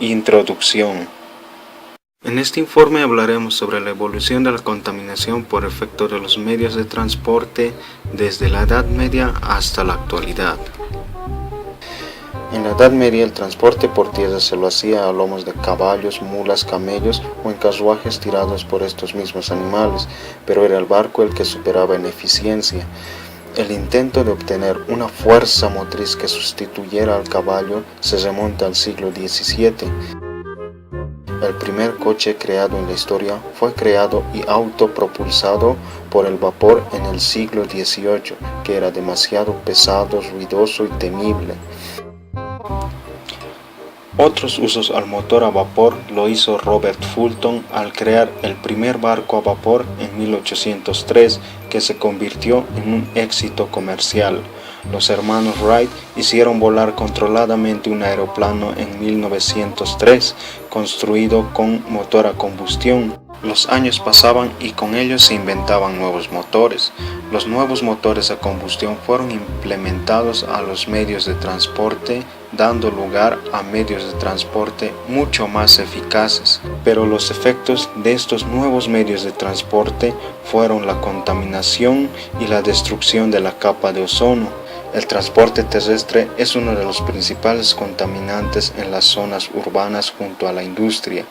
Introducción. En este informe hablaremos sobre la evolución de la contaminación por efecto de los medios de transporte desde la Edad Media hasta la actualidad. En la Edad Media el transporte por tierra se lo hacía a lomos de caballos, mulas, camellos o en carruajes tirados por estos mismos animales, pero era el barco el que superaba en eficiencia. El intento de obtener una fuerza motriz que sustituyera al caballo se remonta al siglo XVII. El primer coche creado en la historia fue creado y autopropulsado por el vapor en el siglo XVIII, que era demasiado pesado, ruidoso y temible. Otros usos al motor a vapor lo hizo Robert Fulton al crear el primer barco a vapor en 1803, que se convirtió en un éxito comercial. Los hermanos Wright hicieron volar controladamente un aeroplano en 1903, construido con motor a combustión. Los años pasaban y con ellos se inventaban nuevos motores. Los nuevos motores a combustión fueron implementados a los medios de transporte, dando lugar a medios de transporte mucho más eficaces. Pero los efectos de estos nuevos medios de transporte fueron la contaminación y la destrucción de la capa de ozono. El transporte terrestre es uno de los principales contaminantes en las zonas urbanas junto a la industria.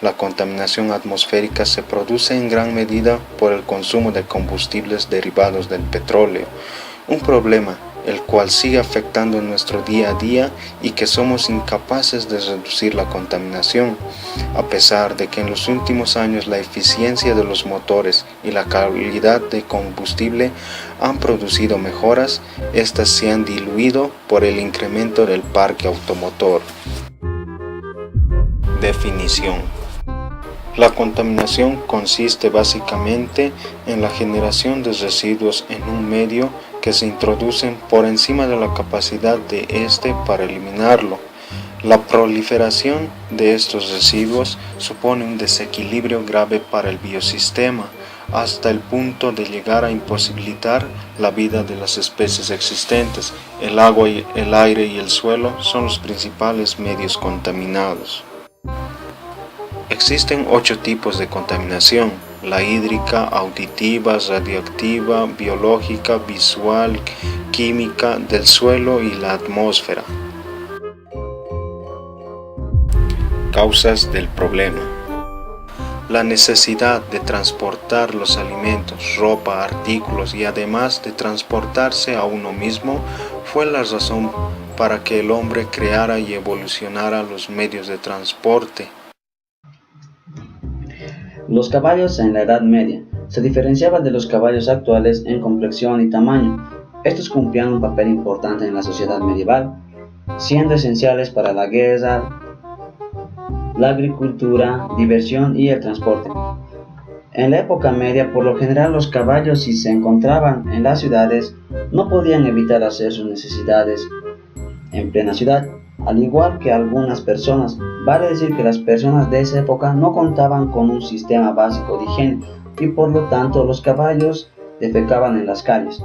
La contaminación atmosférica se produce en gran medida por el consumo de combustibles derivados del petróleo, un problema el cual sigue afectando nuestro día a día y que somos incapaces de reducir la contaminación. A pesar de que en los últimos años la eficiencia de los motores y la calidad de combustible han producido mejoras, estas se han diluido por el incremento del parque automotor. Definición. La contaminación consiste básicamente en la generación de residuos en un medio que se introducen por encima de la capacidad de éste para eliminarlo. La proliferación de estos residuos supone un desequilibrio grave para el biosistema, hasta el punto de llegar a imposibilitar la vida de las especies existentes. El agua, el aire y el suelo son los principales medios contaminados. Existen 8 tipos de contaminación: la hídrica, auditiva, radioactiva, biológica, visual, química, del suelo y la atmósfera. Causas del problema. La necesidad de transportar los alimentos, ropa, artículos y además de transportarse a uno mismo fue la razón para que el hombre creara y evolucionara los medios de transporte. Los caballos en la Edad Media se diferenciaban de los caballos actuales en complexión y tamaño. Estos cumplían un papel importante en la sociedad medieval, siendo esenciales para la guerra, la agricultura, diversión y el transporte. En la época media, por lo general, los caballos, si se encontraban en las ciudades, no podían evitar hacer sus necesidades en plena ciudad. Al igual que algunas personas, vale decir que las personas de esa época no contaban con un sistema básico de higiene y por lo tanto los caballos defecaban en las calles.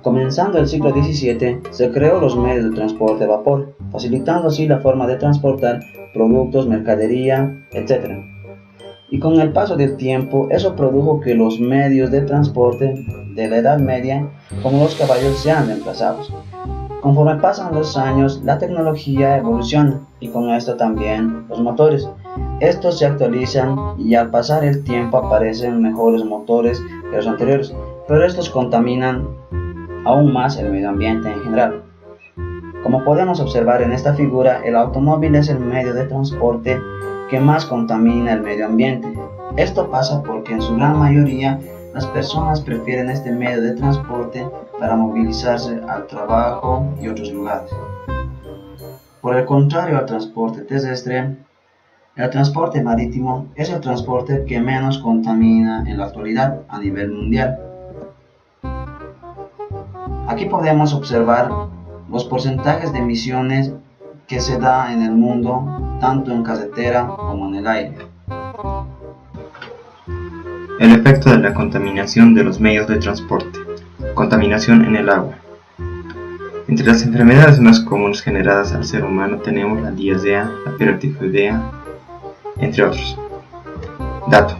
Comenzando el siglo XVII, se creó los medios de transporte a vapor, facilitando así la forma de transportar productos, mercadería, etc. Y con el paso del tiempo, eso produjo que los medios de transporte de la Edad Media, como los caballos, sean reemplazados. Conforme pasan los años, la tecnología evoluciona y con esto también los motores. Estos se actualizan y al pasar el tiempo aparecen mejores motores que los anteriores, pero estos contaminan aún más el medio ambiente en general. Como podemos observar en esta figura, el automóvil es el medio de transporte que más contamina el medio ambiente. Esto pasa porque en su gran mayoría las personas prefieren este medio de transporte para movilizarse al trabajo y otros lugares. Por el contrario al transporte terrestre, el transporte marítimo es el transporte que menos contamina en la actualidad a nivel mundial. Aquí podemos observar los porcentajes de emisiones que se da en el mundo, tanto en carretera como en el aire. El efecto de la contaminación de los medios de transporte. Contaminación en el agua. Entre las enfermedades más comunes generadas al ser humano tenemos la diarrea, la pirotifoidea, entre otros. Dato: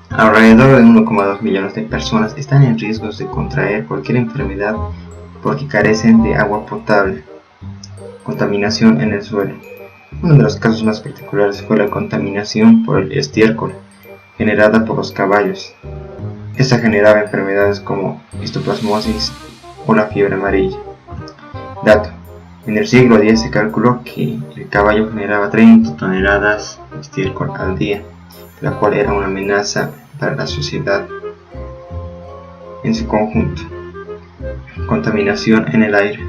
alrededor de 1,2 millones de personas están en riesgo de contraer cualquier enfermedad porque carecen de agua potable. Contaminación en el suelo. Uno de los casos más particulares fue la contaminación por el estiércol generada por los caballos. Esta generaba enfermedades como histoplasmosis o la fiebre amarilla. Dato: en el siglo X se calculó que el caballo generaba 30 toneladas de estiércol al día, la cual era una amenaza para la sociedad en su conjunto. Contaminación en el aire.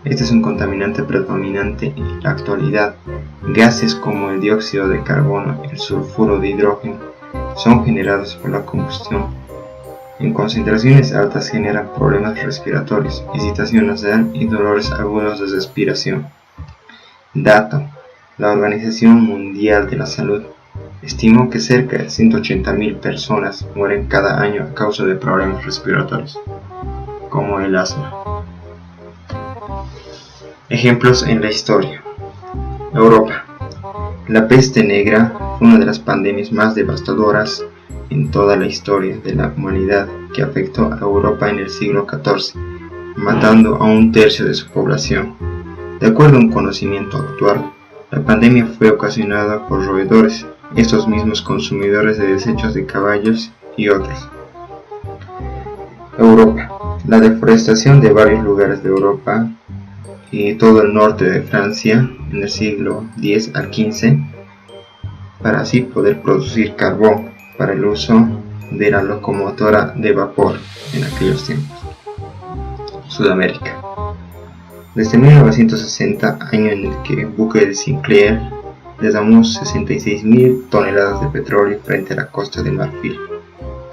Este es un contaminante predominante en la actualidad. Gases como el dióxido de carbono y el sulfuro de hidrógeno son generados por la combustión. En concentraciones altas generan problemas respiratorios, excitación nasal y dolores agudos de respiración. Dato: la Organización Mundial de la Salud estimó que cerca de 180.000 personas mueren cada año a causa de problemas respiratorios, como el asma. Ejemplos en la historia. Europa. La peste negra fue una de las pandemias más devastadoras en toda la historia de la humanidad, que afectó a Europa en el siglo XIV, matando a 1/3 de su población. De acuerdo a un conocimiento actual, la pandemia fue ocasionada por roedores, estos mismos consumidores de desechos de caballos y otros. Europa. La deforestación de varios lugares de Europa y todo el norte de Francia en el siglo X al XV, para así poder producir carbón para el uso de la locomotora de vapor en aquellos tiempos. Sudamérica. Desde 1960, año en el que el buque de Sinclair derramó 66.000 toneladas de petróleo frente a la costa de Marfil,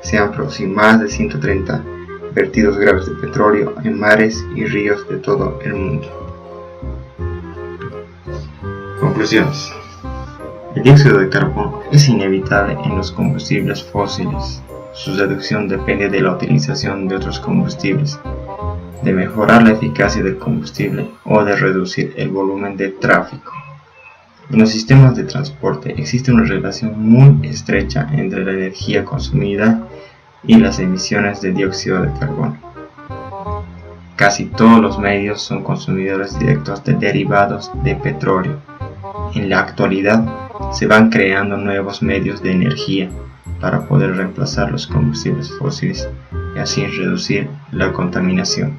se han producido más de 130 vertidos graves de petróleo en mares y ríos de todo el mundo. Conclusiones. El dióxido de carbono es inevitable en los combustibles fósiles. Su reducción depende de la utilización de otros combustibles, de mejorar la eficacia del combustible o de reducir el volumen de tráfico. En los sistemas de transporte existe una relación muy estrecha entre la energía consumida y las emisiones de dióxido de carbono. Casi todos los medios son consumidores directos de derivados de petróleo. En la actualidad se van creando nuevos medios de energía para poder reemplazar los combustibles fósiles y así reducir la contaminación.